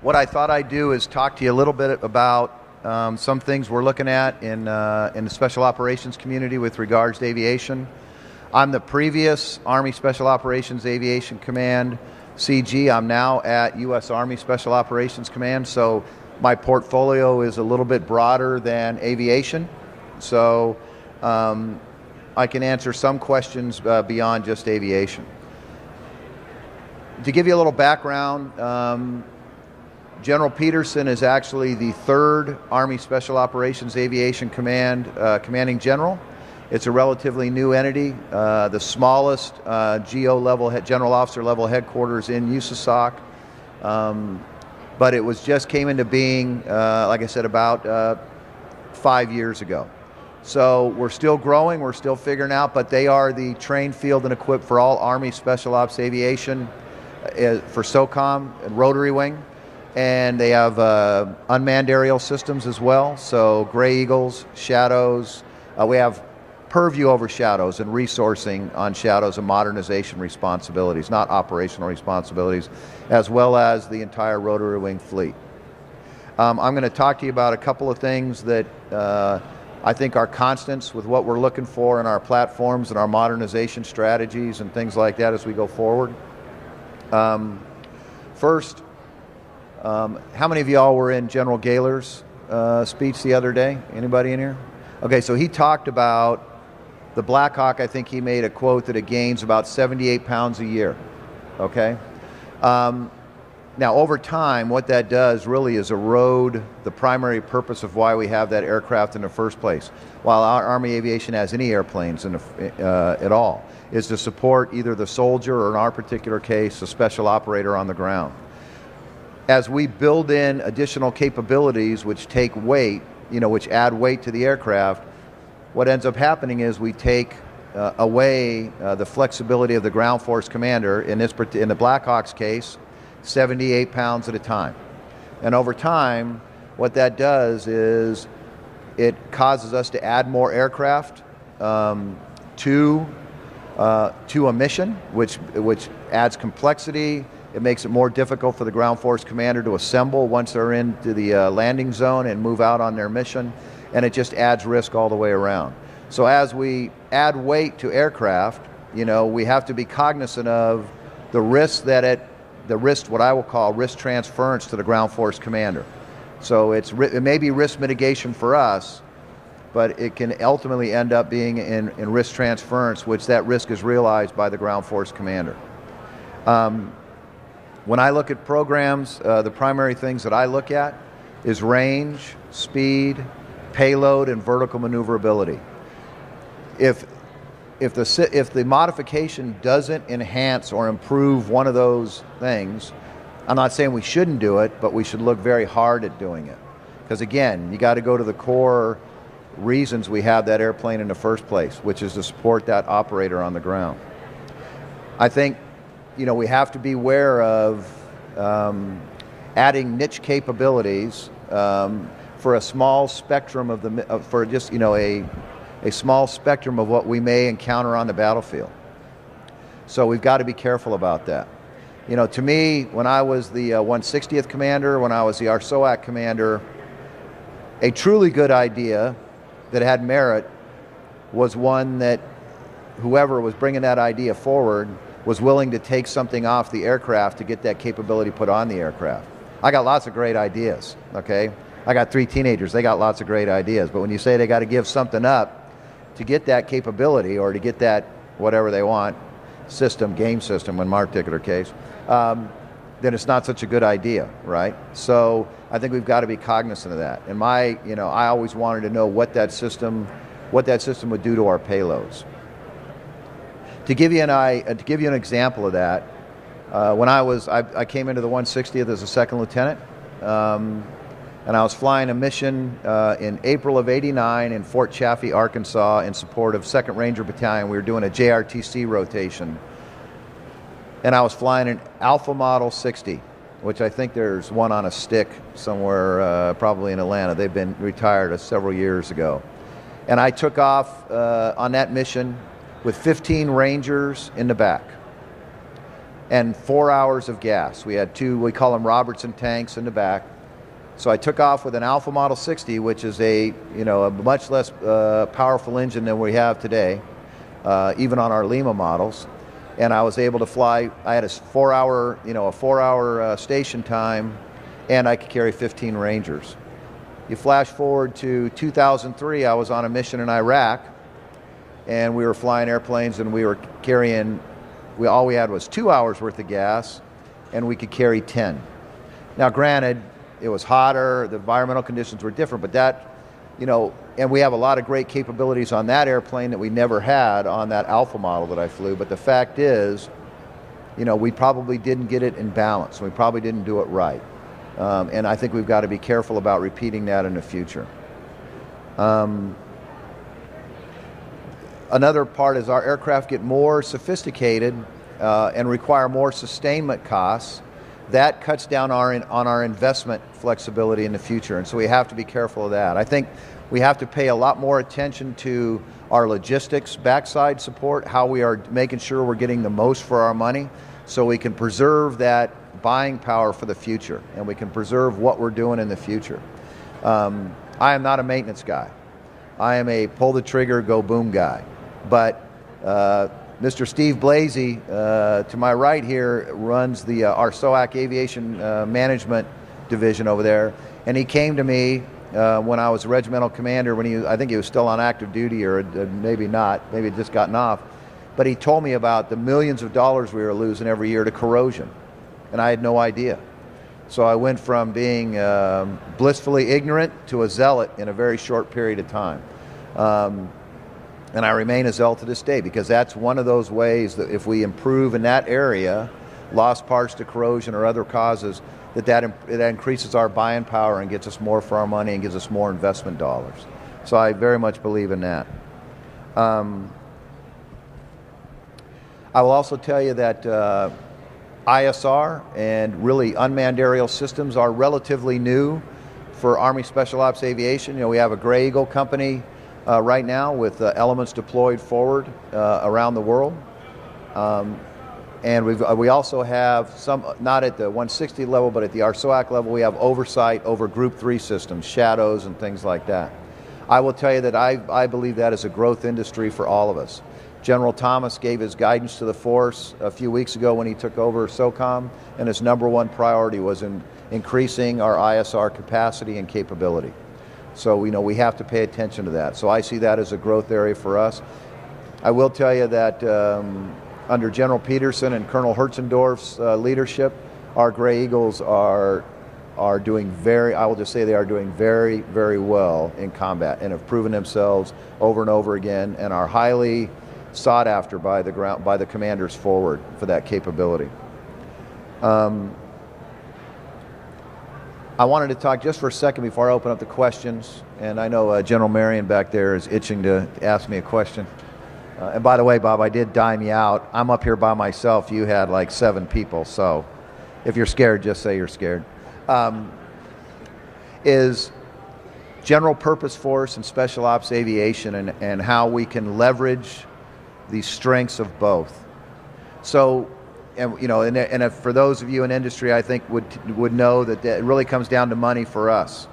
What I thought I'd do is talk to you a little bit about some things we're looking at in the special operations community with regards to aviation. I'm the previous Army Special Operations Aviation Command CG. I'm now at U.S. Army Special Operations Command, so my portfolio is a little bit broader than aviation. So I can answer some questions beyond just aviation. To give you a little background, General Peterson is actually the third Army Special Operations Aviation Command commanding general. It's a relatively new entity, the smallest GO level, general officer level headquarters in USASOC. But it just came into being, like I said, about 5 years ago. So we're still growing, we're still figuring out, but they are the trained, field, and equipped for all Army Special Ops Aviation for SOCOM and rotary wing. And they have unmanned aerial systems as well, so Gray Eagles, Shadows. We have purview over Shadows and resourcing on Shadows and modernization responsibilities, not operational responsibilities, as well as the entire rotary wing fleet. I'm going to talk to you about a couple of things that I think are constants with what we're looking for in our platforms and our modernization strategies and things like that as we go forward. First, how many of y'all were in General Gaylor's speech the other day? Anybody in here? Okay, so he talked about the Black Hawk. I think he made a quote that it gains about 78 pounds a year. Okay? Now, over time, what that does really is erode the primary purpose of why we have that aircraft in the first place. While our Army Aviation has any airplanes at all, is to support either the soldier or, in our particular case, a special operator on the ground. As we build in additional capabilities which take weight, which add weight to the aircraft, what ends up happening is we take away the flexibility of the ground force commander, in the Black Hawk's case, 78 pounds at a time. And over time, what that does is it causes us to add more aircraft to a mission, which adds complexity. It makes it more difficult for the ground force commander to assemble once they're into the landing zone and move out on their mission, and it just adds risk all the way around. So as we add weight to aircraft, we have to be cognizant of the risk what I will call risk transference to the ground force commander. So it may be risk mitigation for us, but it can ultimately end up being in risk transference, which that risk is realized by the ground force commander. When I look at programs, the primary things that I look at is range, speed, payload, and vertical maneuverability. If the modification doesn't enhance or improve one of those things, I'm not saying we shouldn't do it, but we should look very hard at doing it. Because again, you got to go to the core reasons we have that airplane in the first place, which is to support that operator on the ground. I think we have to be aware of adding niche capabilities for a small spectrum a small spectrum of what we may encounter on the battlefield. So we've got to be careful about that. To me, when I was the 160th commander, when I was the RSOAC commander, a truly good idea that had merit was one that whoever was bringing that idea forward was willing to take something off the aircraft to get that capability put on the aircraft. I got lots of great ideas, okay? I got 3 teenagers, they got lots of great ideas, but when you say they got to give something up to get that capability or to get that whatever they want, game system in my particular case, then it's not such a good idea, right? So I think we've got to be cognizant of that. And I always wanted to know what that system would do to our payloads. To give you an example of that, when I came into the 160th as a second lieutenant, and I was flying a mission in April of '89 in Fort Chaffee, Arkansas, in support of 2nd Ranger Battalion. We were doing a JRTC rotation, and I was flying an Alpha Model 60, which I think there's one on a stick somewhere, probably in Atlanta. They've been retired several years ago. And I took off on that mission with 15 Rangers in the back. and 4 hours of gas. We had two, we call them Robertson tanks in the back. So I took off with an Alpha Model 60, which is a much less powerful engine than we have today, even on our Lima models. And I was able to fly. I had a 4 hour station time, and I could carry 15 Rangers. You flash forward to 2003, I was on a mission in Iraq, and we were flying airplanes, and we were carrying, all we had was 2 hours worth of gas, and we could carry 10. Now granted, it was hotter, the environmental conditions were different, but that, and we have a lot of great capabilities on that airplane that we never had on that Alpha model that I flew, but the fact is, we probably didn't get it in balance. We probably didn't do it right. And I think we've got to be careful about repeating that in the future. Another part is our aircraft get more sophisticated and require more sustainment costs. That cuts down on our investment flexibility in the future, and so we have to be careful of that. I think we have to pay a lot more attention to our logistics backside support, how we are making sure we're getting the most for our money, so we can preserve that buying power for the future, and we can preserve what we're doing in the future. I am not a maintenance guy. I am a pull the trigger, go boom guy. But Mr. Steve Blasey, to my right here, runs our SOAC Aviation Management Division over there, and he came to me when I was a regimental commander, I think he was still on active duty, or maybe not, maybe he'd just gotten off, but he told me about the millions of dollars we were losing every year to corrosion, and I had no idea. So I went from being blissfully ignorant to a zealot in a very short period of time. And I remain a zealot to this day, because that's one of those ways that if we improve in that area, lost parts to corrosion or other causes, that increases our buying power and gets us more for our money and gives us more investment dollars. So I very much believe in that. I will also tell you that ISR and really unmanned aerial systems are relatively new for Army Special Ops Aviation. We have a Gray Eagle company right now with elements deployed forward around the world. And we also have some, not at the 160 level, but at the RSOAC level, we have oversight over Group 3 systems, shadows and things like that. I will tell you that I believe that is a growth industry for all of us. General Thomas gave his guidance to the force a few weeks ago when he took over SOCOM, and his #1 priority was in increasing our ISR capacity and capability. So we have to pay attention to that. So I see that as a growth area for us. I will tell you that under General Peterson and Colonel Hertzendorf's leadership, our Gray Eagles are doing I will just say they are doing very, very well in combat, and have proven themselves over and over again, and are highly sought after by the commanders forward for that capability. I wanted to talk just for a second before I open up the questions, and I know General Marion back there is itching to ask me a question. And by the way, Bob, I did dime you out. I'm up here by myself. You had like 7 people, so if you're scared, just say you're scared. Is general purpose force and special ops aviation, and how we can leverage the strengths of both. So, and if for those of you in industry, I think would know that it really comes down to money for us.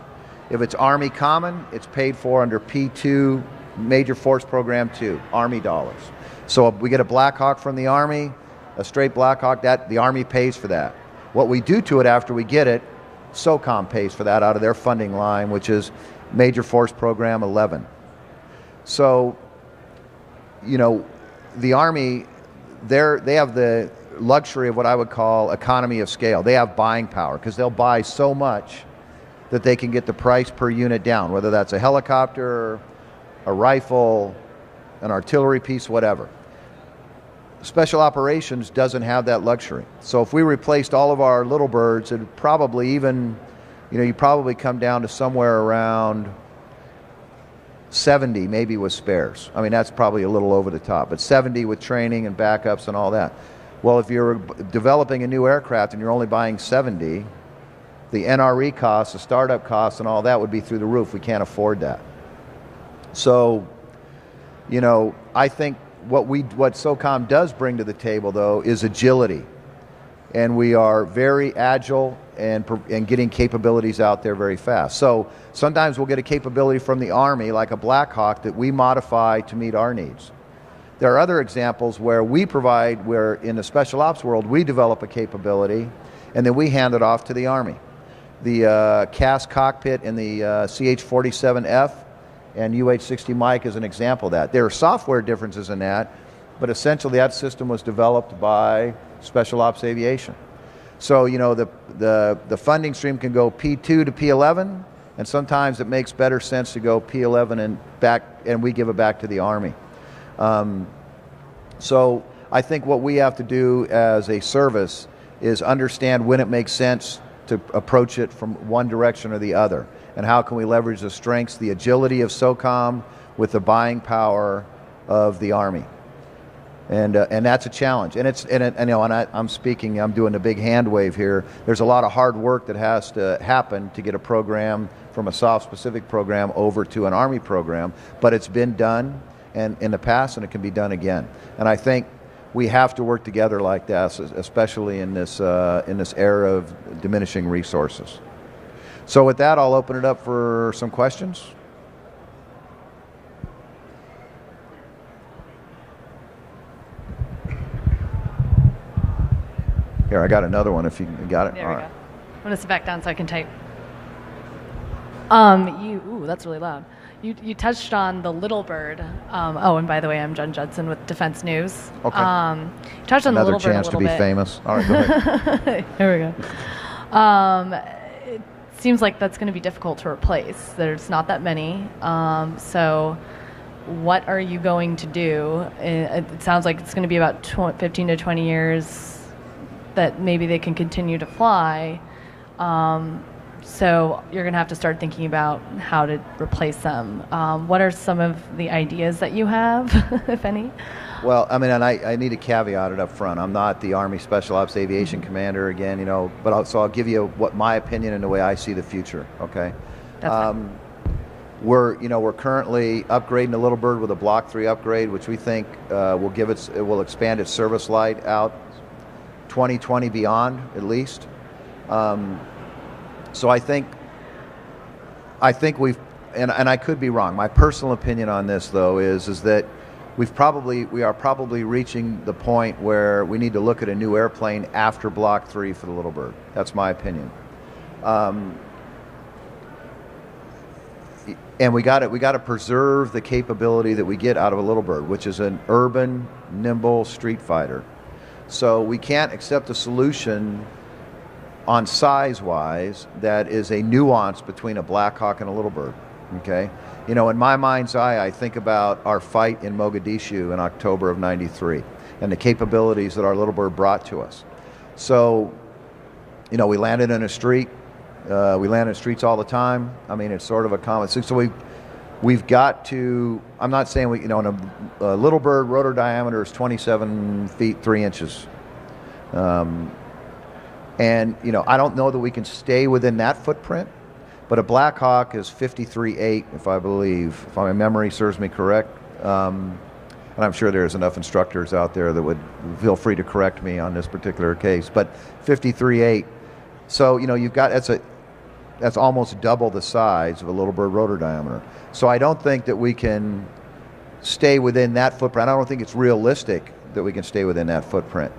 If it's Army Common, it's paid for under P2, Major Force Program 2, Army dollars. So if we get a Black Hawk from the Army, a straight Black Hawk, that the Army pays for that. What we do to it after we get it, SOCOM pays for that out of their funding line, which is Major Force Program 11. So, the Army, they have the luxury of what I would call economy of scale. They have buying power because they'll buy so much that they can get the price per unit down, whether that's a helicopter, a rifle, an artillery piece, whatever. Special operations doesn't have that luxury. So if we replaced all of our little birds, it'd probably you probably come down to somewhere around 70 maybe with spares. I mean, that's probably a little over the top, but 70 with training and backups and all that. Well, if you're developing a new aircraft and you're only buying 70, the NRE costs, the startup costs and all that would be through the roof. We can't afford that. So, I think what SOCOM does bring to the table, though, is agility. and we are very agile and getting capabilities out there very fast. So sometimes we'll get a capability from the Army, like a Black Hawk, that we modify to meet our needs. There are other examples where we provide, where in the special ops world, we develop a capability, and then we hand it off to the Army. The CAS cockpit in the CH-47F and UH-60 Mike is an example of that. There are software differences in that, but essentially that system was developed by Special Ops Aviation. So, you know, the funding stream can go P2 to P11, and sometimes it makes better sense to go P11 and back, and we give it back to the Army. So I think what we have to do as a service is understand when it makes sense to approach it from one direction or the other, and how can we leverage the strengths, the agility of SOCOM with the buying power of the Army. And that's a challenge. And I'm doing a big hand wave here. There's a lot of hard work that has to happen to get a program from a SOF specific program over to an Army program, but it's been done and in the past, and it can be done again. And I think we have to work together like that, especially in this era of diminishing resources. So with that, I'll open it up for some questions. Here, I got another one if you got it. There we go. I'm going to sit back down so I can type. Ooh, that's really loud. You touched on the Little Bird. And by the way, I'm Jen Judson with Defense News. Okay. You touched on Another the Little Bird a chance little to be bit. famous. All right, go ahead. Here we go. It seems like that's going to be difficult to replace. There's not that many. So what are you going to do? It sounds like it's going to be about 15 to 20 years that maybe they can continue to fly. So you're going to have to start thinking about how to replace them. What are some of the ideas that you have, if any? Well, I mean, and I need to caveat it up front. I'm not the Army Special Ops Aviation Commander again, but I'll give you what my opinion and the way I see the future. Okay. That's fine. We're currently upgrading the Little Bird with a Block 3 upgrade, which we think will expand its service life out 2020 beyond at least. So I think we've, and I could be wrong. My personal opinion on this, though, is that we are probably reaching the point where we need to look at a new airplane after Block 3 for the Little Bird. That's my opinion. And we got to preserve the capability that we get out of a Little Bird, which is an urban, nimble street fighter. So we can't accept a solution on size-wise that is a nuance between a Black Hawk and a Little Bird. Okay, in my mind's eye, I think about our fight in Mogadishu in October of '93 and the capabilities that our Little Bird brought to us. So, we landed in a street. We land in streets all the time. I mean, it's sort of a common thing. So we've got to. I'm not saying a Little Bird rotor diameter is 27 feet 3 inches. And I don't know that we can stay within that footprint. But a Black Hawk is 53.8, if my memory serves me correct. And I'm sure there's enough instructors out there that would feel free to correct me on this particular case. But 53.8. So, you've got, that's almost double the size of a Little Bird rotor diameter. So I don't think that we can stay within that footprint. I don't think it's realistic that we can stay within that footprint.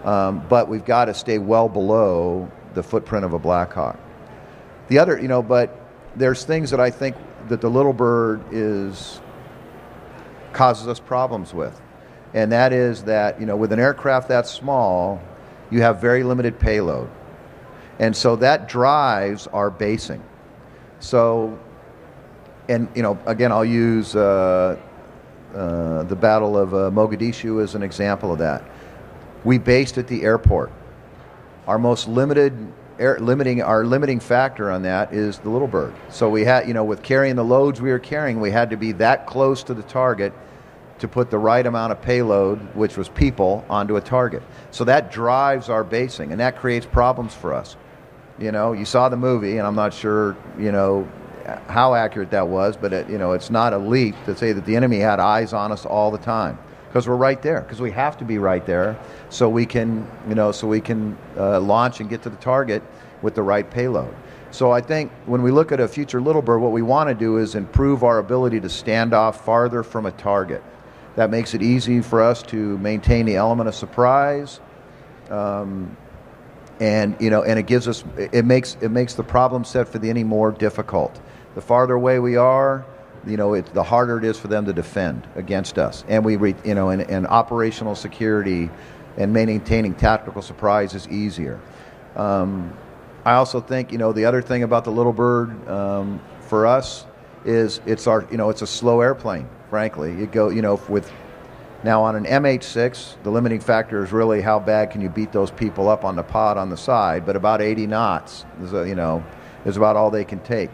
But we've got to stay well below the footprint of a Black Hawk. The other, but there's things that I think that the Little Bird causes us problems with. And that is that, with an aircraft that small, you have very limited payload. And so that drives our basing. So, and, again, I'll use the Battle of Mogadishu as an example of that. We based at the airport. Our most limiting factor on that is the Little Bird. So we had, with carrying the loads we were carrying, we had to be that close to the target to put the right amount of payload, which was people, onto a target. So that drives our basing, and that creates problems for us. You saw the movie, and I'm not sure, how accurate that was, but it's not a leap to say that the enemy had eyes on us all the time. because we're right there, because we have to be right there, so we can launch and get to the target with the right payload. So I think when we look at a future Little Bird, what we want to do is improve our ability to stand off farther from a target. That makes it easy for us to maintain the element of surprise, and it makes the problem set for the enemy more difficult. The farther away we are, the harder it is for them to defend against us. And and operational security and maintaining tactical surprise is easier. I also think the other thing about the Little Bird for us is it's a slow airplane. Frankly, with now on an MH6, the limiting factor is really how bad can you beat those people up on the pod on the side. But about 80 knots is about all they can take.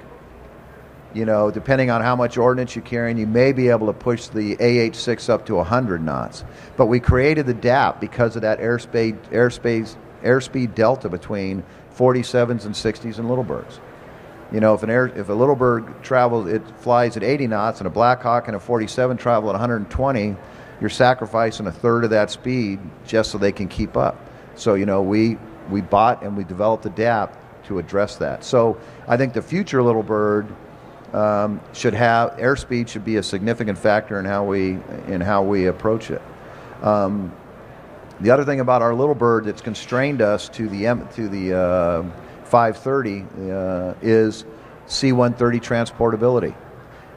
Depending on how much ordnance you're carrying, you may be able to push the AH-6 up to 100 knots. But we created the DAP because of that airspeed delta between 47s and 60s and Little Birds. If a Little Bird flies at 80 knots, and a Black Hawk and a 47 travel at 120, you're sacrificing a third of that speed just so they can keep up. So we bought and we developed the DAP to address that. So I think the future Little Bird airspeed should be a significant factor in how we approach it. The other thing about our Little Bird that's constrained us to the 530 is C-130 transportability.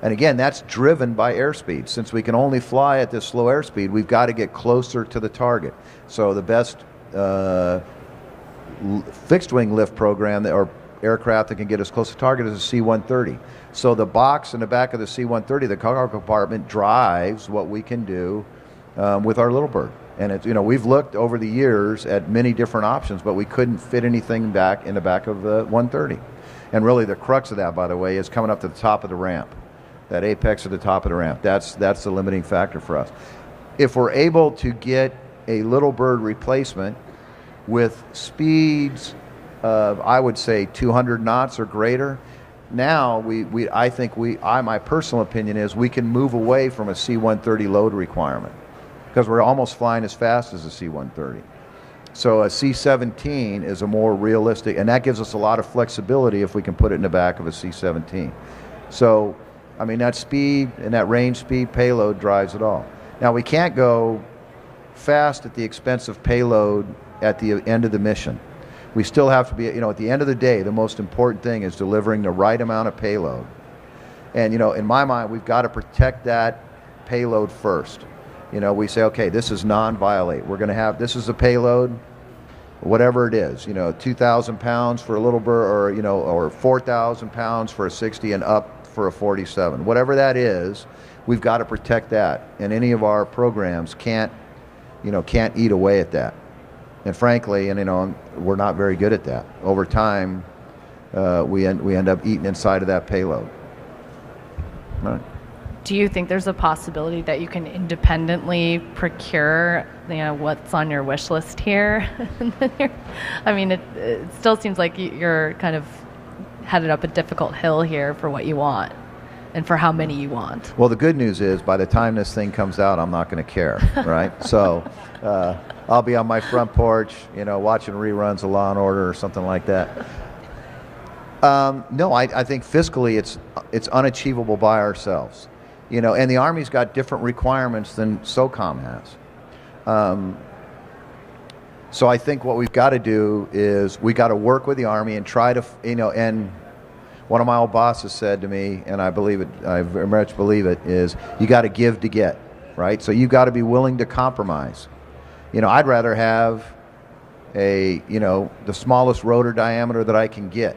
And again, that's driven by airspeed. Since we can only fly at this slow airspeed, we've got to get closer to the target. So the best fixed-wing lift program or aircraft that can get us close to target is a C-130. So the box in the back of the C-130, the cargo compartment, drives what we can do with our Little Bird. And we've looked over the years at many different options, but we couldn't fit anything back in the back of the 130. And really the crux of that, by the way, is coming up to the top of the ramp. That apex at the top of the ramp. That's the limiting factor for us. If we're able to get a Little Bird replacement with speeds of, I would say, 200 knots or greater, now my personal opinion is we can move away from a C-130 load requirement, because we're almost flying as fast as a C-130. So a C-17 is a more realistic, and that gives us a lot of flexibility if we can put it in the back of a C-17. So, that speed and that range speed payload drives it all. Now, we can't go fast at the expense of payload at the end of the mission. We still have to be, at the end of the day, the most important thing is delivering the right amount of payload. And, in my mind, we've got to protect that payload first. We say, okay, this is non-violate. We're going to have, this is a payload, whatever it is, 2,000 pounds for a Little Bird, or 4,000 pounds for a 60 and up for a 47. Whatever that is, we've got to protect that. And any of our programs can't eat away at that. And frankly, we're not very good at that. Over time, we end up eating inside of that payload. All right. Do you think there's a possibility that you can independently procure, what's on your wish list here? It still seems like you're kind of headed up a difficult hill here for what you want and for how many you want. Well, the good news is by the time this thing comes out, I'm not going to care, right? So I'll be on my front porch, watching reruns of Law and Order or something like that. No, I think fiscally it's unachievable by ourselves. And the Army's got different requirements than SOCOM has. So I think what we've got to do is we got to work with the Army and try to, and one of my old bosses said to me, and I believe it, I very much believe it, is you got to give to get, right? So you got to be willing to compromise. I'd rather have the smallest rotor diameter that I can get.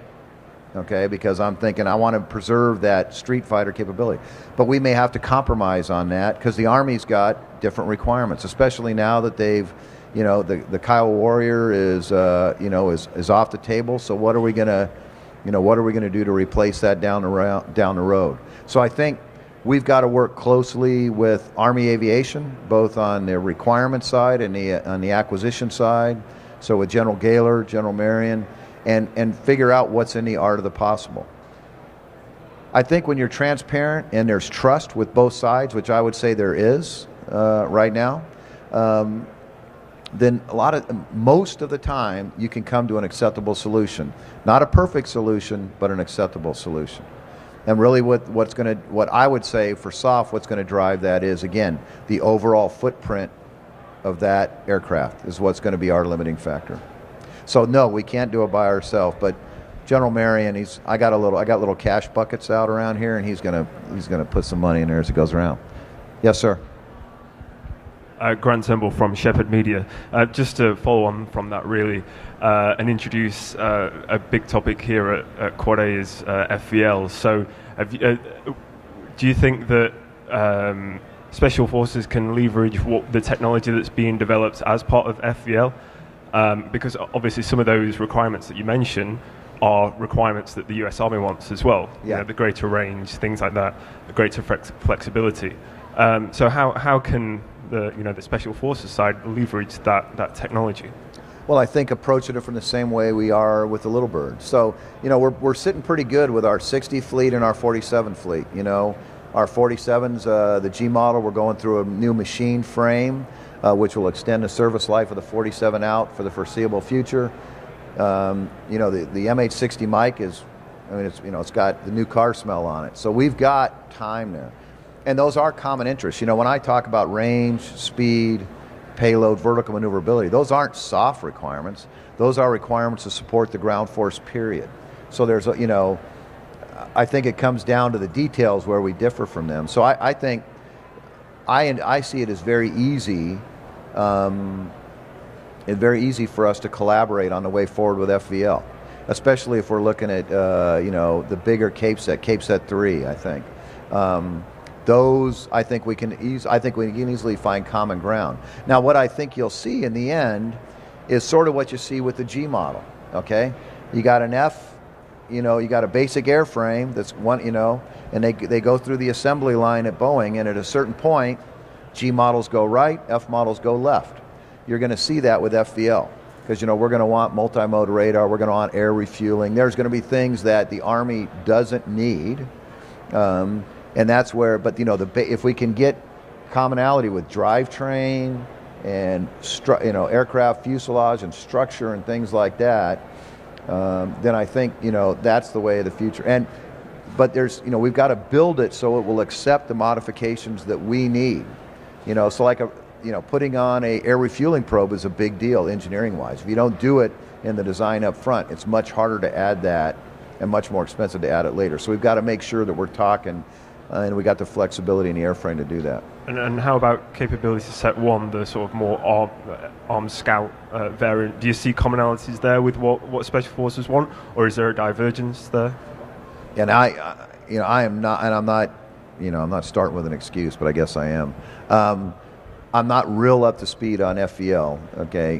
Okay, because I'm thinking I want to preserve that street fighter capability. But we may have to compromise on that because the Army's got different requirements, especially now that they've, the Kiowa Warrior is off the table. So what are we gonna do to replace that down the road? So I think we've got to work closely with Army Aviation, both on the requirement side and on the acquisition side. So with General Gaylor, General Marion, and figure out what's in the art of the possible. I think when you're transparent and there's trust with both sides, which I would say there is, right now, then most of the time you can come to an acceptable solution. Not a perfect solution, but an acceptable solution. And really what I would say for SOF, what's going to drive that is, again, the overall footprint of that aircraft is what's going to be our limiting factor. So no, we can't do it by ourselves, but General Marion, I got little cash buckets out around here, and he's gonna put some money in there as it goes around. Yes, sir. Grant Turnbull from Shepherd Media. Just to follow on from that, really, and introduce a big topic here at Quad A is FVL. So, do you think that Special Forces can leverage the technology that's being developed as part of FVL? Because obviously some of those requirements that you mentioned are requirements that the US Army wants as well. Yeah. The greater range, things like that, the greater flexibility. So how can the Special Forces side leverage that technology? Well, I think approaching it from the same way we are with the Little Bird. So, we're sitting pretty good with our 60 fleet and our 47 fleet. Our 47s, the G model, we're going through a new machine frame, which will extend the service life of the 47 out for the foreseeable future. The MH60 mic it's got the new car smell on it. So we've got time there. And those are common interests. When I talk about range, speed, payload, vertical maneuverability, those aren't soft requirements. Those are requirements to support the ground force, period. So there's, I think it comes down to the details where we differ from them. So I think I see it as very easy for us to collaborate on the way forward with FVL, especially if we're looking at the bigger Cape Set 3. I think those we can easily find common ground. Now, what I think you'll see in the end is sort of what you see with the G model. Okay, you got an F, you got a basic airframe that's one, and they go through the assembly line at Boeing, and at a certain point, G models go right, F models go left. You're going to see that with FVL because we're going to want multi-mode radar, we're going to want air refueling. There's going to be things that the Army doesn't need, and that's where. But if we can get commonality with drivetrain and aircraft fuselage and structure and things like that, then I think that's the way of the future. But there's we've got to build it so it will accept the modifications that we need. So like putting on a air refueling probe is a big deal engineering-wise. If you don't do it in the design up front, it's much harder to add that and much more expensive to add it later. So we've got to make sure that we're talking and we got the flexibility in the airframe to do that. And how about capability set 1, the sort of more armed scout variant? Do you see commonalities there with what Special Forces want, or is there a divergence there? And I am not, and I'm not starting with an excuse, but I guess I am. I'm not real up to speed on FVL, okay,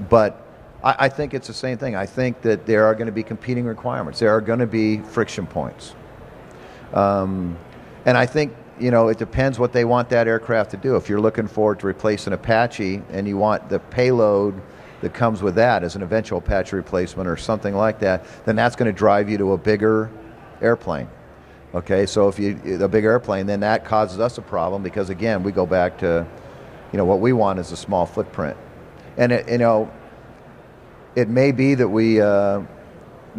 but I think it's the same thing. I think that there are going to be competing requirements. There are going to be friction points. And I think, it depends what they want that aircraft to do. If you're looking forward to replace an Apache and you want the payload that comes with that as an eventual Apache replacement or something like that, then that's going to drive you to a bigger airplane. Okay, so if a big airplane, then that causes us a problem because again, we go back to, what we want is a small footprint, and it may be that we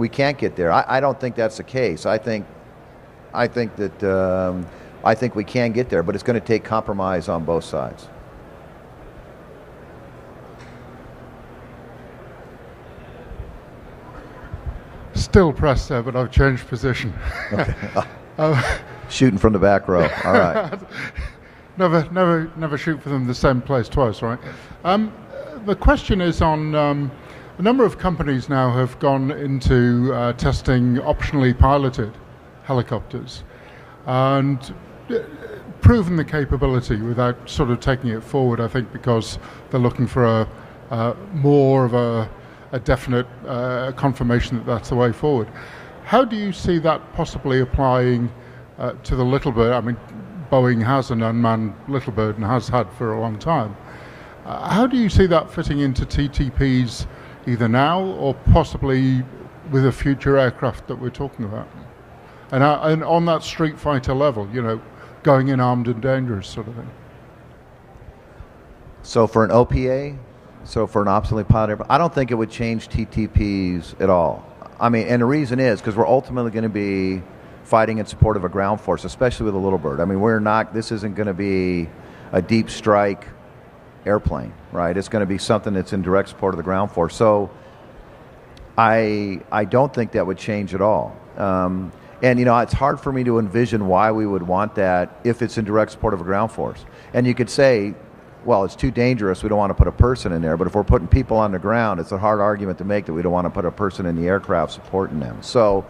can't get there. I don't think that's the case. I think we can get there, but it's going to take compromise on both sides. Still pressed there, but I've changed position. Okay. Shooting from the back row. All right. Never shoot for them the same place twice, right? The question is on a number of companies now have gone into testing optionally piloted helicopters and proven the capability without sort of taking it forward, I think, because they're looking for more of a definite confirmation that that's the way forward. How do you see that possibly applying to the Little Bird? I mean, Boeing has an unmanned Little Bird and has had for a long time. How do you see that fitting into TTPs either now or possibly with a future aircraft that we're talking about? And on that Street Fighter level, going in armed and dangerous sort of thing. So for an OPA, so for an obsolete pilot airplane, I don't think it would change TTPs at all. I mean, and the reason is because we're ultimately going to be fighting in support of a ground force, especially with a Little Bird. I mean, this isn't going to be a deep strike airplane, right? It's going to be something that's in direct support of the ground force. So I don't think that would change at all. And, it's hard for me to envision why we would want that if it's in direct support of a ground force. And you could say, well, it's too dangerous, we don't want to put a person in there. But if we're putting people on the ground, it's a hard argument to make that we don't want to put a person in the aircraft supporting them. So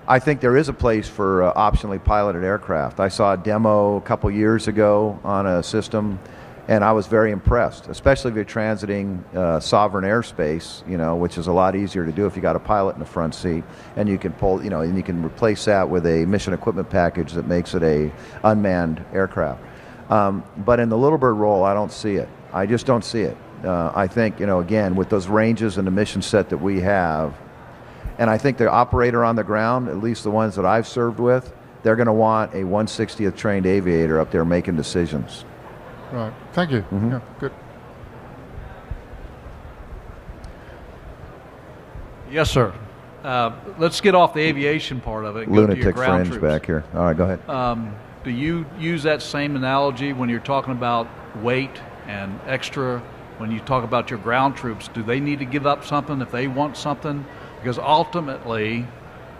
I think there is a place for optionally piloted aircraft. I saw a demo a couple years ago on a system, and I was very impressed, especially if you're transiting sovereign airspace, which is a lot easier to do if you got a pilot in the front seat, and you can pull, and you can replace that with a mission equipment package that makes it a unmanned aircraft. But in the Little Bird role, I don't see it. I just don't see it. I think, again, with those ranges and the mission set that we have, and I think the operator on the ground, at least the ones that I've served with, they're going to want a 160th trained aviator up there making decisions. Right. Thank you. Mm-hmm. Yeah, good. Yes, sir. Let's get off the aviation part of it. And go to your Lunatic ground fringe troops. back here. All right, go ahead. Do you use that same analogy when you're talking about weight and extra? When you talk about your ground troops, do they need to give up something if they want something? Because ultimately,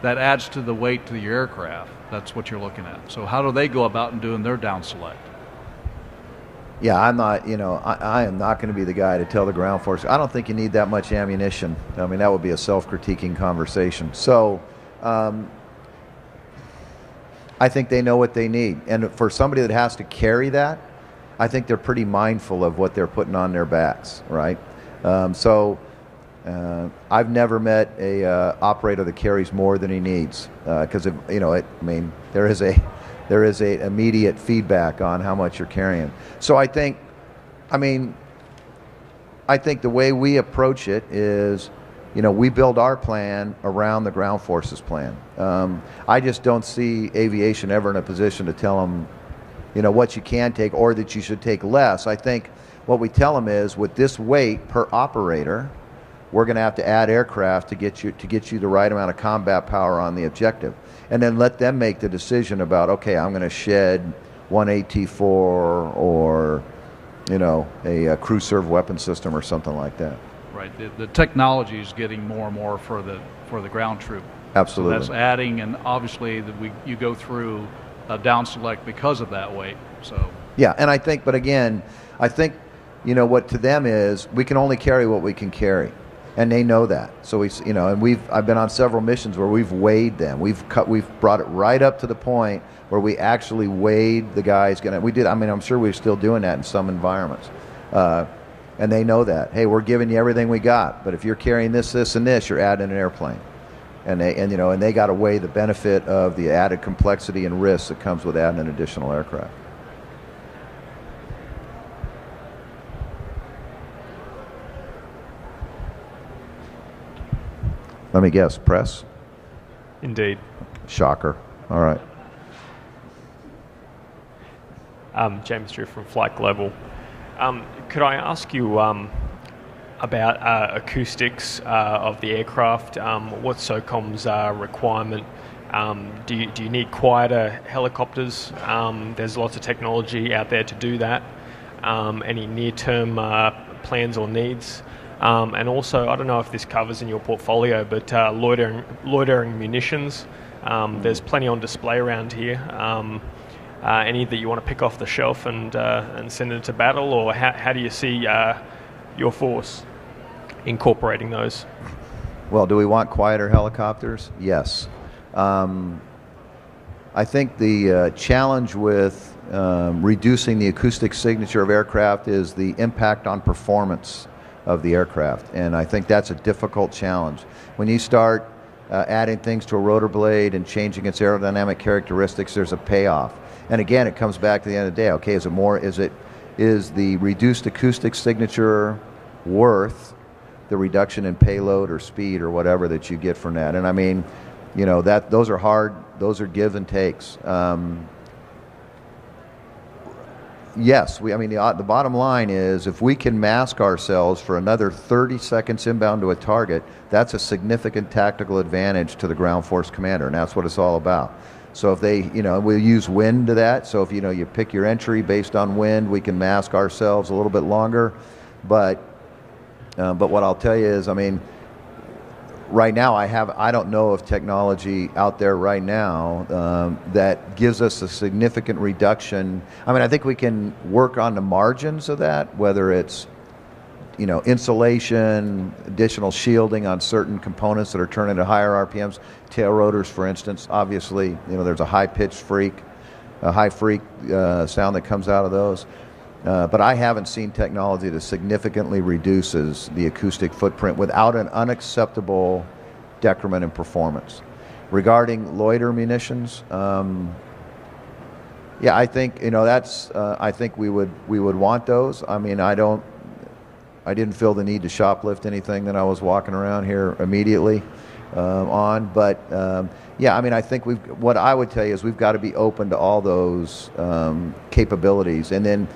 that adds to the weight to your aircraft. That's what you're looking at. So how do they go about and doing their down select? Yeah, I'm not, I am not going to be the guy to tell the ground force. I don't think you need that much ammunition. I mean, that would be a self-critiquing conversation. So I think they know what they need. And for somebody that has to carry that, I think they're pretty mindful of what they're putting on their backs, right? I've never met a operator that carries more than he needs because there is a immediate feedback on how much you're carrying. So I think the way we approach it is, we build our plan around the ground forces plan. I just don't see aviation ever in a position to tell them, what you can take or that you should take less. I think what we tell them is, with this weight per operator, we're going to have to add aircraft to get you the right amount of combat power on the objective. And then let them make the decision about, okay, I'm going to shed one AT-4 or, a crew serve weapon system or something like that. Right. The technology is getting more and more for the ground troop. Absolutely. So that's adding, and obviously you go through a down select because of that weight. So. Yeah, and I think what to them is, we can only carry what we can carry. And they know that. So I've been on several missions where we've weighed them. We've brought it right up to the point where we actually weighed the guys. I'm sure we're still doing that in some environments. And they know that. Hey, we're giving you everything we got, but if you're carrying this, and this, you're adding an airplane. And they got to weigh the benefit of the added complexity and risk that comes with adding an additional aircraft. Let me guess, press? Indeed. Shocker. All right. James Drew from Flight Global. Could I ask you about acoustics of the aircraft? What's SOCOM's requirement? Do you need quieter helicopters? There's lots of technology out there to do that. Any near-term plans or needs? And also, I don't know if this covers in your portfolio, but loitering munitions. There's plenty on display around here. Any that you want to pick off the shelf and send into battle, or how do you see your force incorporating those? Well, do we want quieter helicopters? Yes. I think the challenge with reducing the acoustic signature of aircraft is the impact on performance of the aircraft, and I think that's a difficult challenge. When you start adding things to a rotor blade and changing its aerodynamic characteristics, there's a payoff. And again, it comes back to the end of the day. Okay, is the reduced acoustic signature worth the reduction in payload or speed or whatever that you get from that? And those are hard. Those are give and takes. yes, I mean, the bottom line is if we can mask ourselves for another 30 seconds inbound to a target, that's a significant tactical advantage to the ground force commander, and that's what it's all about. So if they, we'll use wind to that. So if, you pick your entry based on wind, we can mask ourselves a little bit longer. But what I'll tell you is, I mean, right now I don't know of technology out there right now that gives us a significant reduction. I mean, I think we can work on the margins of that, whether it's, insulation, additional shielding on certain components that are turning at higher RPMs, tail rotors, for instance. Obviously, there's a high freak sound that comes out of those. But I haven't seen technology that significantly reduces the acoustic footprint without an unacceptable decrement in performance. Regarding loiter munitions, I think I think we would want those. I mean, I didn't feel the need to shoplift anything that I was walking around here immediately on. But I mean, I think what I would tell you is we've got to be open to all those capabilities, and then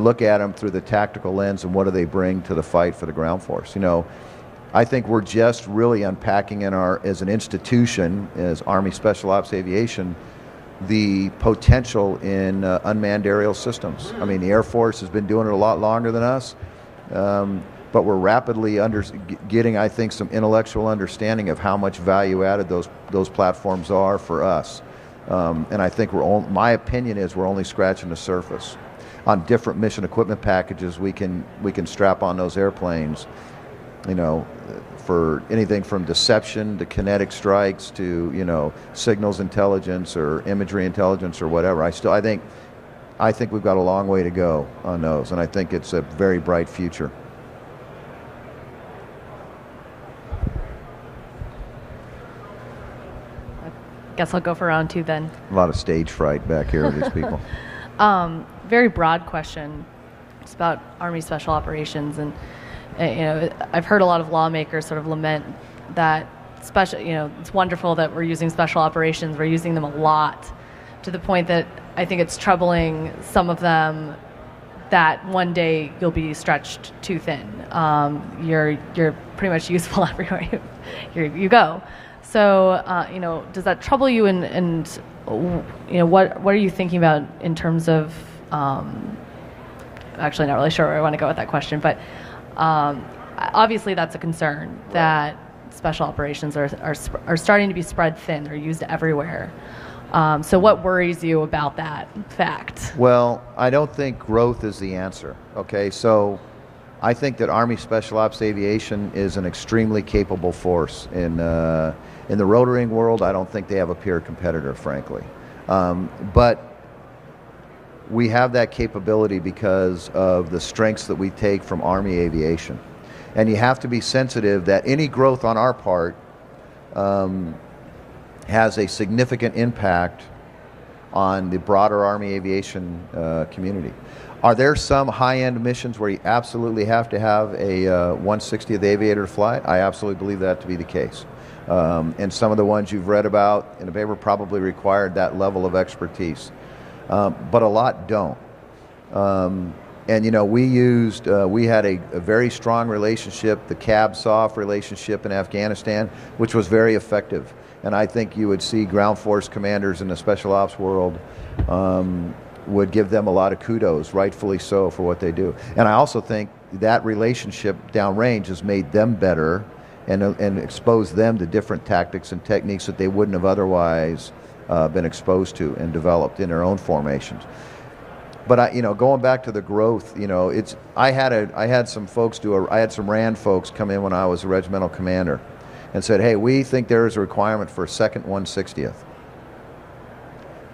look at them through the tactical lens and what do they bring to the fight for the ground force. I think we're just really unpacking as an institution, as Army Special Ops Aviation, the potential in unmanned aerial systems. I mean, the Air Force has been doing it a lot longer than us, but we're rapidly getting, I think, some intellectual understanding of how much value added those platforms are for us. And I think my opinion is we're only scratching the surface. On different mission equipment packages, we can strap on those airplanes, for anything from deception to kinetic strikes to signals intelligence or imagery intelligence or whatever. I think we've got a long way to go on those, and I think it's a very bright future. I guess I'll go for round 2 then. A lot of stage fright back here with these people. Very broad question. It's about Army Special Operations, and I've heard a lot of lawmakers sort of lament that it's wonderful that we're using special operations. We're using them a lot, to the point that I think it's troubling some of them that one day you'll be stretched too thin. You're pretty much useful everywhere you go. So does that trouble you? And what are you thinking about in terms of? Actually, not really sure where I want to go with that question, but obviously that's a concern that special operations are starting to be spread thin. They're used everywhere. So what worries you about that fact? Well, I don't think growth is the answer. Okay, so I think that Army Special Ops Aviation is an extremely capable force. In the rotoring world, I don't think they have a peer competitor, frankly. But we have that capability because of the strengths that we take from Army Aviation. And you have to be sensitive that any growth on our part has a significant impact on the broader Army Aviation community. Are there some high-end missions where you absolutely have to have a 160th aviator to fly it? I absolutely believe that to be the case. And some of the ones you've read about in the paper probably required that level of expertise. But a lot don't. And we had a very strong relationship, the CAB-SOF relationship in Afghanistan, which was very effective. And I think you would see ground force commanders in the special ops world would give them a lot of kudos, rightfully so, for what they do. And I also think that relationship downrange has made them better and exposed them to different tactics and techniques that they wouldn't have otherwise been exposed to and developed in their own formations. But going back to the growth, I had some RAND folks come in when I was a regimental commander and said, hey, we think there is a requirement for a second 160th.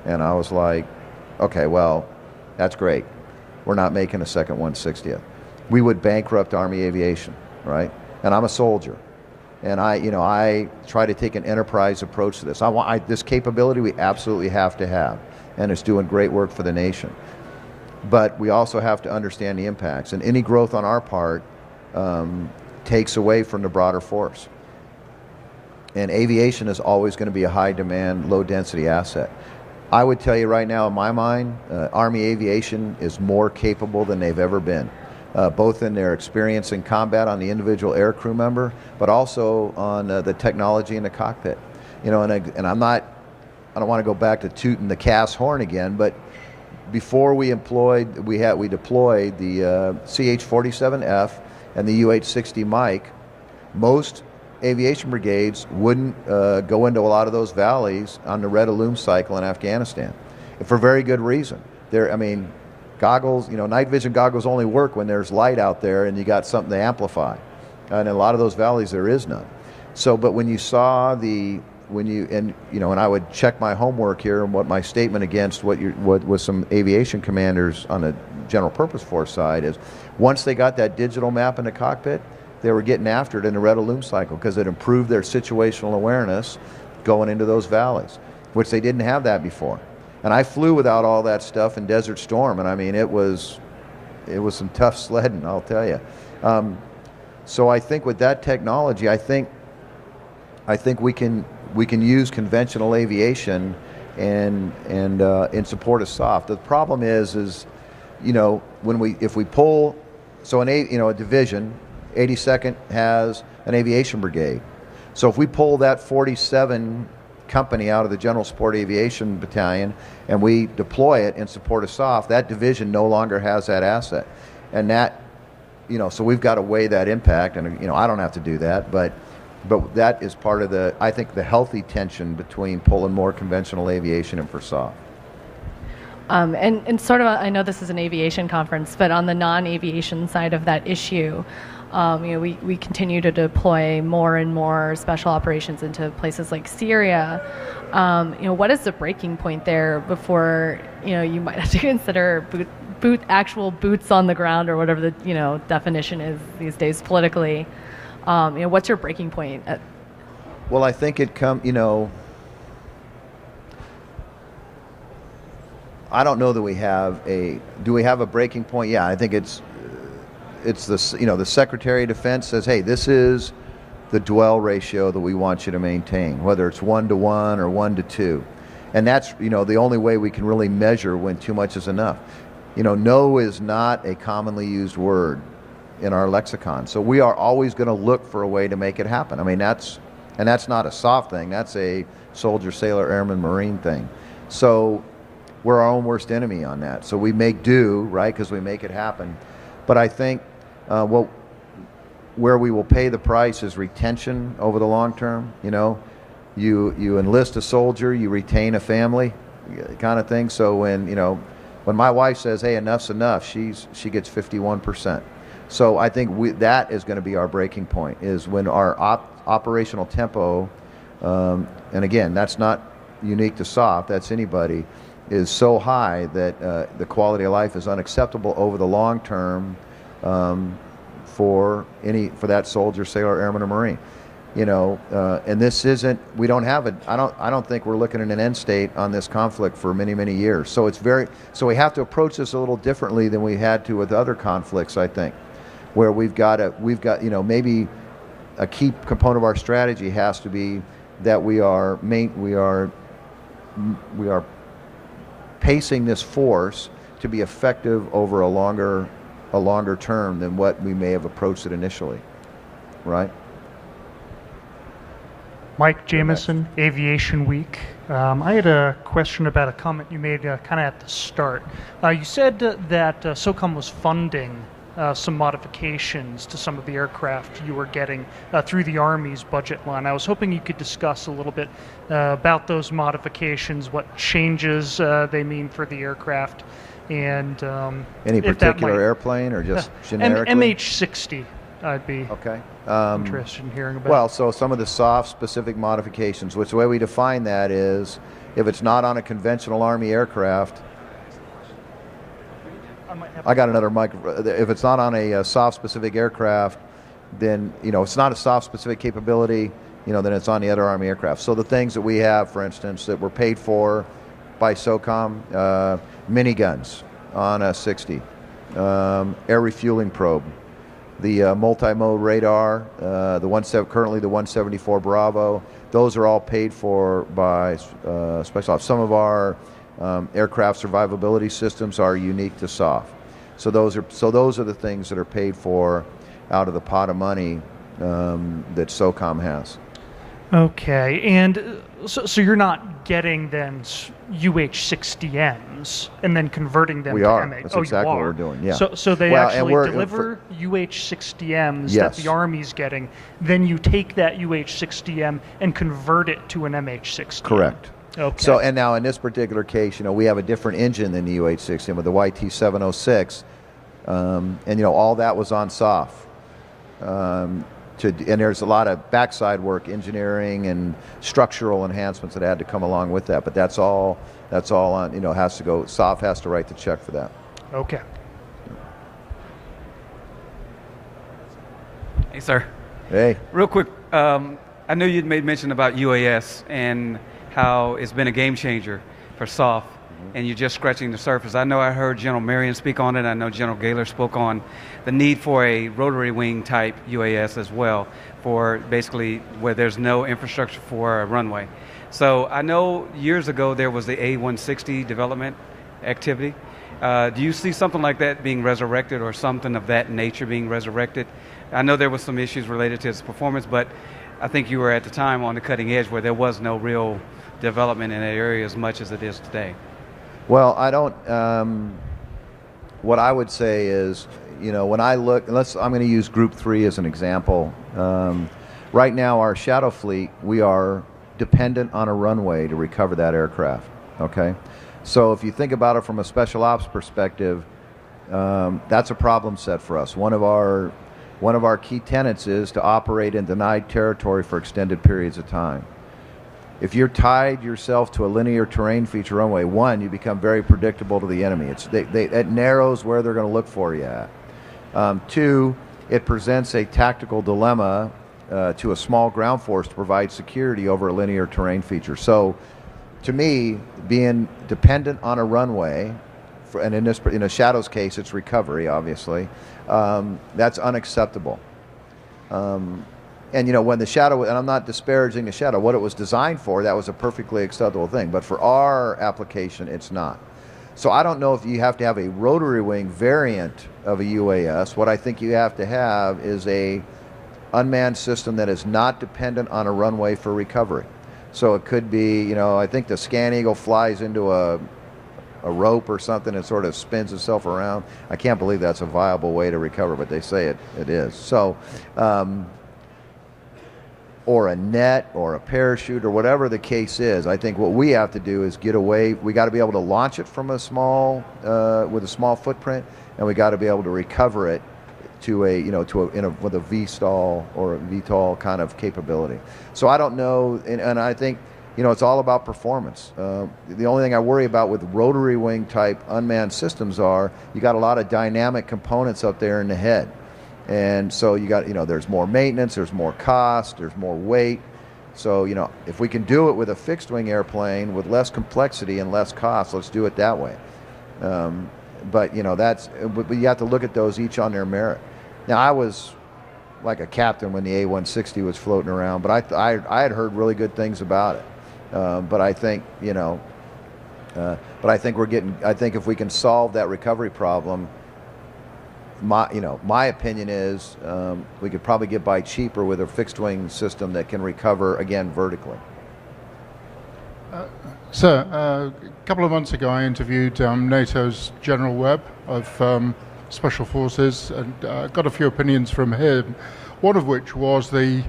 And I was like, okay, well, that's great. We're not making a second 160th. We would bankrupt Army Aviation, right? And I'm a soldier. And I try to take an enterprise approach to this. This capability we absolutely have to have, and it's doing great work for the nation. But we also have to understand the impacts, and any growth on our part takes away from the broader force. And aviation is always going to be a high-demand, low-density asset. I would tell you right now, in my mind, Army Aviation is more capable than they've ever been, both in their experience in combat on the individual air crew member, but also on the technology in the cockpit. You know, and I don't want to go back to tooting the Cass horn again, but before we deployed the CH-47F and the UH-60 Mike, most aviation brigades wouldn't go into a lot of those valleys on the red illume cycle in Afghanistan, for very good reason. Goggles, night vision goggles only work when there's light out there and you got something to amplify. And in a lot of those valleys, there is none. So, but when you saw and I would check my homework here and what my statement against what was some aviation commanders on the general purpose force side is, once they got that digital map in the cockpit, they were getting after it in the red illume cycle because it improved their situational awareness going into those valleys, which they didn't have that before. And I flew without all that stuff in Desert Storm, and I mean, it was some tough sledding, I'll tell you. So I think with that technology, I think we can use conventional aviation and in support of soft. The problem is if we pull, so a division, 82nd has an aviation brigade. So if we pull that 47 company out of the General Support Aviation Battalion and we deploy it in support of soft, that division no longer has that asset. And that, so we've got to weigh that impact, and I don't have to do that, but that is part of I think the healthy tension between pulling more conventional aviation and for soft. And sort of, I know this is an aviation conference, but on the non-aviation side of that issue, we continue to deploy more and more special operations into places like Syria. What is the breaking point there before you might have to consider actual boots on the ground, or whatever the definition is these days politically? What's your breaking point? Well, I think it I don't know that we have do we have a breaking point? Yeah, I think it's the Secretary of Defense says, hey, this is the dwell ratio that we want you to maintain, whether it's 1-to-1 or 1-to-2. And that's, the only way we can really measure when too much is enough. No is not a commonly used word in our lexicon. So we are always going to look for a way to make it happen. I mean, that's not a soft thing. That's a soldier, sailor, airman, Marine thing. So we're our own worst enemy on that. So we make do, right, because we make it happen. But I think where we will pay the price is retention over the long term. You enlist a soldier, you retain a family, kind of thing. So when my wife says, "Hey, enough's enough," she gets 51%. So I think that is going to be our breaking point, is when our operational tempo, and again, that's not unique to soft, that's anybody, is so high that the quality of life is unacceptable over the long term for that soldier, sailor, airman, or Marine. And this isn't. We don't have it. I don't think we're looking at an end state on this conflict for many, many years. So So we have to approach this a little differently than we had to with other conflicts, I think, where we've got maybe a key component of our strategy has to be that we are pacing this force to be effective over a longer term than what we may have approached it initially, right? Mike Jameson, Aviation Week. I had a question about a comment you made kind of at the start. You said that SOCOM was funding some modifications to some of the aircraft you were getting through the Army's budget line. I was hoping you could discuss a little bit about those modifications, what changes they mean for the aircraft, and any particular airplane or just generically? MH-60, I'd be interested in hearing about. Well, so some of the soft specific modifications, which the way we define that is if it's not on a conventional Army aircraft. I got another mic. If it's not on a soft specific aircraft, then it's not a soft specific capability. Then it's on the other Army aircraft. So the things that we have, for instance, that were paid for by SOCOM, miniguns on a 60, air refueling probe, the multi-mode radar, currently the 174 Bravo. Those are all paid for by Special Ops. Some of our Aircraft survivability systems are unique to SOF. So those are the things that are paid for out of the pot of money that SOCOM has. Okay, and so you're not getting then UH-60Ms and then converting them We to are. MH? That's oh, exactly you what are. we're doing, yeah. So they Well, actually and deliver UH-60Ms Yes. that the Army's getting, then you take that UH-60M and convert it to an MH-60. Correct. Okay. So, and now in this particular case, we have a different engine than the UH-60 with the YT-706, and all that was on SOF. And there's a lot of backside work, engineering and structural enhancements that had to come along with that. But that's all on, has to go. SOF has to write the check for that. Okay. Hey, sir. Hey. Real quick, I know you'd made mention about UAS and how it's been a game changer for SOF, and you're just scratching the surface. I know I heard General Marion speak on it. I know General Gaylor spoke on the need for a rotary wing type UAS as well, for basically where there's no infrastructure for a runway. So I know years ago there was the A160 development activity. Do you see something like that being resurrected, or something of that nature being resurrected? I know there was some issues related to its performance, but I think you were at the time on the cutting edge where there was no real development in that area as much as it is today. Well, I don't. What I would say is, when I look, I'm going to use Group 3 as an example. Right now, our Shadow fleet, we are dependent on a runway to recover that aircraft. Okay, so if you think about it from a special ops perspective, that's a problem set for us. One of our key tenets is to operate in denied territory for extended periods of time. If you're tied yourself to a linear terrain feature runway, one, you become very predictable to the enemy. It narrows where they're going to look for you at. Two, it presents a tactical dilemma to a small ground force to provide security over a linear terrain feature. So, to me, being dependent on a runway, and in a Shadow's case, it's recovery, obviously, that's unacceptable. And when the Shadow, and I'm not disparaging the Shadow, what it was designed for, that was a perfectly acceptable thing. But for our application, it's not. So I don't know if you have to have a rotary wing variant of a UAS. What I think you have to have is a unmanned system that is not dependent on a runway for recovery. So it could be, I think the Scan Eagle flies into a rope or something and sort of spins itself around. I can't believe that's a viable way to recover, but they say it is. So. Or a net or a parachute or whatever the case is. I think what we have to do is get away. We got to be able to launch it from with a small footprint, and we got to be able to recover it to with a VSTOL or a VTOL kind of capability. So I don't know, and I think it's all about performance. The only thing I worry about with rotary wing type unmanned systems are you got a lot of dynamic components up there in the head. And so you got, there's more maintenance, there's more cost, there's more weight. So, if we can do it with a fixed wing airplane with less complexity and less cost, let's do it that way. But you have to look at those each on their merit. Now, I was like a captain when the A160 was floating around, but I had heard really good things about it. But I think, I think if we can solve that recovery problem, my opinion is we could probably get by cheaper with a fixed wing system that can recover again vertically. Sir, a couple of months ago I interviewed NATO's General Webb of Special Forces and got a few opinions from him, one of which was the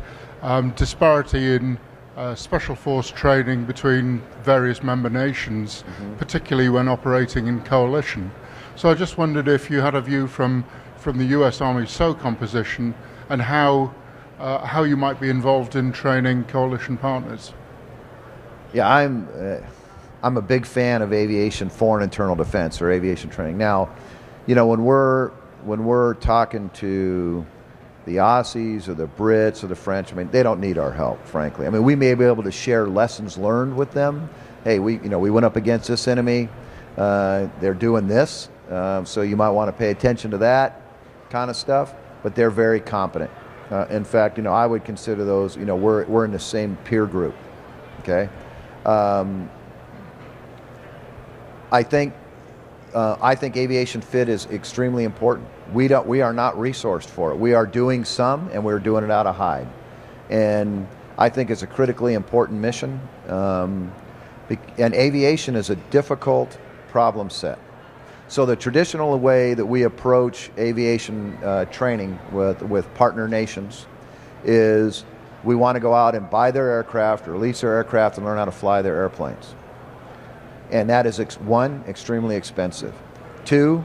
disparity in Special Force training between various member nations, particularly when operating in coalition. So I just wondered if you had a view from the U.S. Army SOCOM position and how you might be involved in training coalition partners. Yeah, I'm a big fan of aviation foreign internal defense or aviation training. Now, when we're talking to the Aussies or the Brits or the French, they don't need our help, frankly. We may be able to share lessons learned with them. Hey, we went up against this enemy. They're doing this. So you might want to pay attention to that kind of stuff, but they're very competent. In fact, I would consider those, we're in the same peer group, okay? I think aviation fit is extremely important. We are not resourced for it. We are doing some, and we're doing it out of hide. And I think it's a critically important mission. And aviation is a difficult problem set. So the traditional way that we approach aviation training with partner nations is we want to go out and buy their aircraft or lease their aircraft and learn how to fly their airplanes. And that is, one, extremely expensive. Two,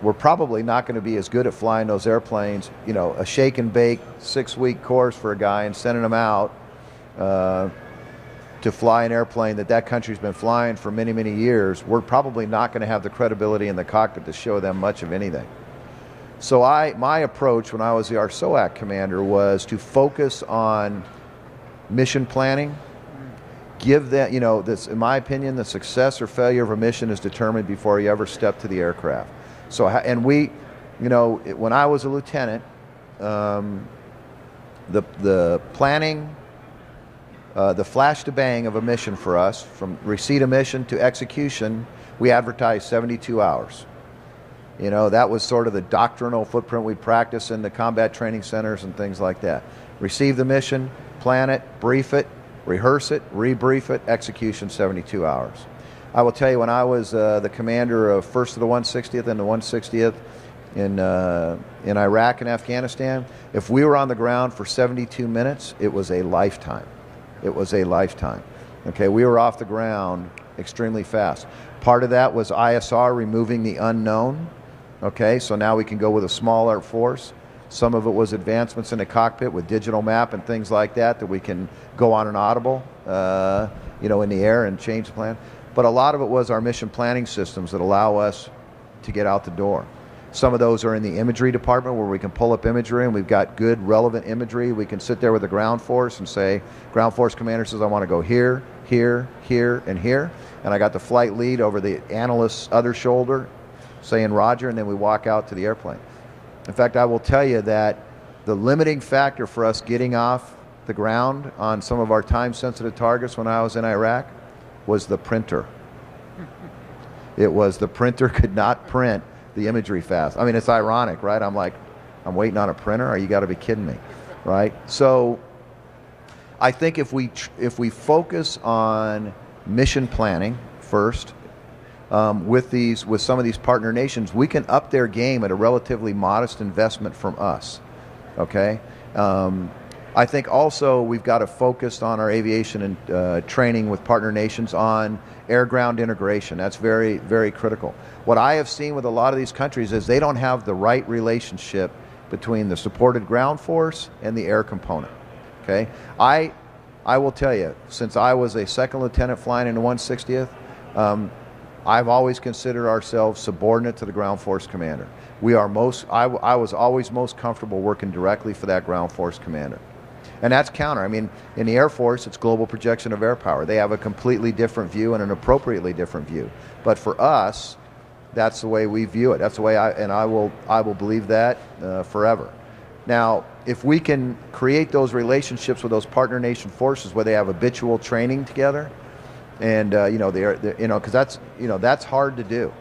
we're probably not going to be as good at flying those airplanes, you know, a shake and bake 6-week course for a guy and sending him out to fly an airplane that country's been flying for many, many years. We're probably not going to have the credibility in the cockpit to show them much of anything. So my approach when I was the RSOAC commander was to focus on mission planning. Give that, you know, this, in my opinion, the success or failure of a mission is determined before you ever step to the aircraft. So, and we, you know, when I was a lieutenant, the planning, the flash to bang of a mission for us, from receipt of mission to execution, we advertised 72 hours. You know, that was sort of the doctrinal footprint we practice in the combat training centers and things like that. Receive the mission, plan it, brief it, rehearse it, rebrief it, execution 72 hours. I will tell you, when I was the commander of 1st of the 160th and the 160th in Iraq and Afghanistan, if we were on the ground for 72 minutes, it was a lifetime. It was a lifetime. Okay, we were off the ground extremely fast. Part of that was ISR, removing the unknown. Okay, so now we can go with a smaller force. Some of it was advancements in the cockpit with digital map and things like that we can go on an audible, you know, in the air and change the plan. But a lot of it was our mission planning systems that allow us to get out the door. Some of those are in the imagery department where we can pull up imagery, and we've got good, relevant imagery. We can sit there with the ground force and say, ground force commander says, I want to go here, here, here, and here. And I got the flight lead over the analyst's other shoulder saying Roger, and then we walk out to the airplane. In fact, I will tell you that the limiting factor for us getting off the ground on some of our time-sensitive targets when I was in Iraq was the printer. It was the printer could not print the imagery fast. I mean, it's ironic, right? I'm like, I'm waiting on a printer? You got to be kidding me, right? So I think if we focus on mission planning first, with some of these partner nations, we can up their game at a relatively modest investment from us. Okay, I think also we've got to focus on our aviation and training with partner nations on air-ground integration. That's very, very critical. What I have seen with a lot of these countries is they don't have the right relationship between the supported ground force and the air component. Okay, I will tell you, since I was a second lieutenant flying in the 160th. I've always considered ourselves subordinate to the ground force commander. I was always most comfortable working directly for that ground force commander. And that's counter. I mean, in the Air Force, it's global projection of air power. They have a completely different view and an appropriately different view. But for us, that's the way we view it. That's the way I will believe that forever. Now, if we can create those relationships with those partner nation forces where they have habitual training together, and you know, because that's hard to do.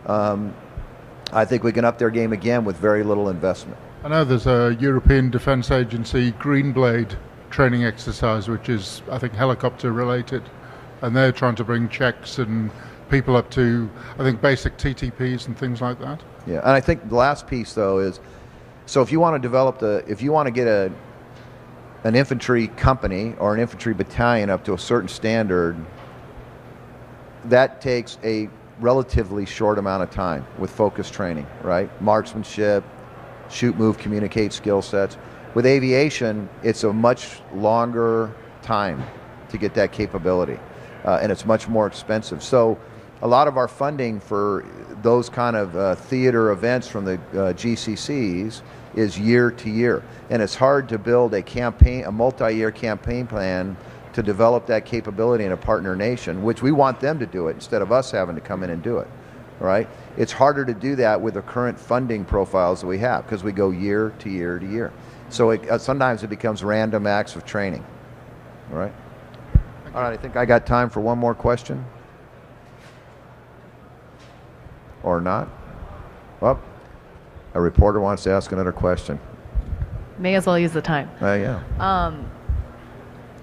I think we can up their game again with very little investment. I know there's a European Defence Agency Greenblade training exercise, which is, I think, helicopter related, and they're trying to bring Czechs and people up to, I think, basic TTPs and things like that. Yeah, and I think the last piece though is, so if you want to get an infantry company or an infantry battalion up to a certain standard, that takes a relatively short amount of time with focused training, right? Marksmanship, shoot, move, communicate skill sets. With aviation, it's a much longer time to get that capability, and it's much more expensive. So a lot of our funding for those kind of theater events from the GCCs is year to year, and it's hard to build a multi-year campaign plan to develop that capability in a partner nation, which we want them to do it instead of us having to come in and do it, right? It's harder to do that with the current funding profiles that we have because we go year to year to year. So sometimes it becomes random acts of training, all right? All right, I think I got time for one more question. or not? Well, a reporter wants to ask another question. May as well use the time. Yeah.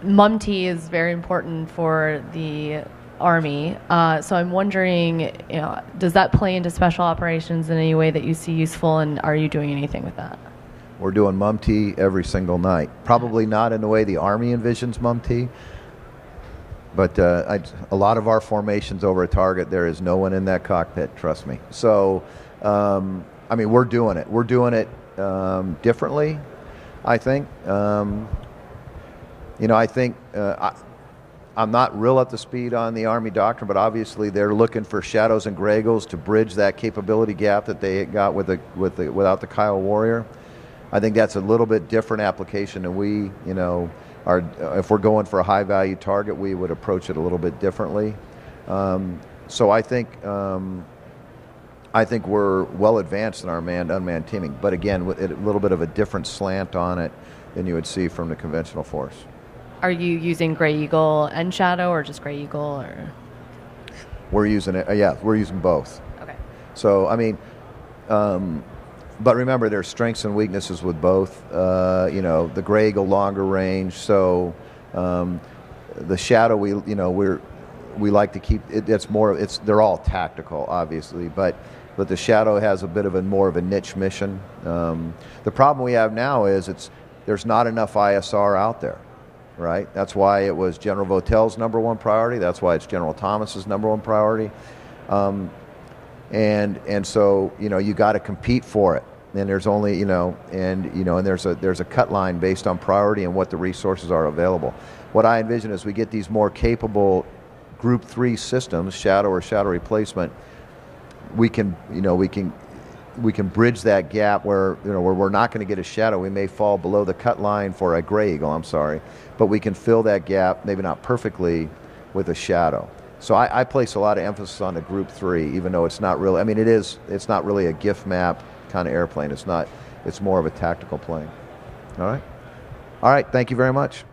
MUMT is very important for the Army, so I'm wondering, does that play into special operations in any way that you see useful, and are you doing anything with that? We're doing MUMT every single night. Probably not in the way the Army envisions MUMT, but a lot of our formations over a target, there is no one in that cockpit, trust me. So, we're doing it. We're doing it differently, I think. I think I'm not real up to speed on the Army doctrine, but obviously they're looking for shadows and gray eagles to bridge that capability gap that they got without the Kyle Warrior. I think that's a little bit different application, and we, if we're going for a high value target, we would approach it a little bit differently. So I think we're well advanced in our manned-unmanned teaming, but again, with a little bit of a different slant on it than you would see from the conventional force. Are you using Gray Eagle and Shadow, or just Gray Eagle, or? We're using it. Yeah, we're using both. Okay. So but remember, there's strengths and weaknesses with both. The Gray Eagle longer range. So the Shadow, we like to keep it. They're all tactical, obviously, but the Shadow has a bit of more of a niche mission. The problem we have now is there's not enough ISR out there. Right? That's why it was General Votel's number one priority. That's why it's General Thomas's number one priority. And so you got to compete for it. And there's only and there's a cut line based on priority and what the resources are available. What I envision is we get these more capable Group 3 systems, Shadow or Shadow replacement. We can bridge that gap where we're not going to get a Shadow. We may fall below the cut line for a Gray Eagle, but we can fill that gap, maybe not perfectly, with a Shadow. So I place a lot of emphasis on the Group 3, even though it's not really, it's not really a gift map kind of airplane. It's more of a tactical plane. All right, thank you very much.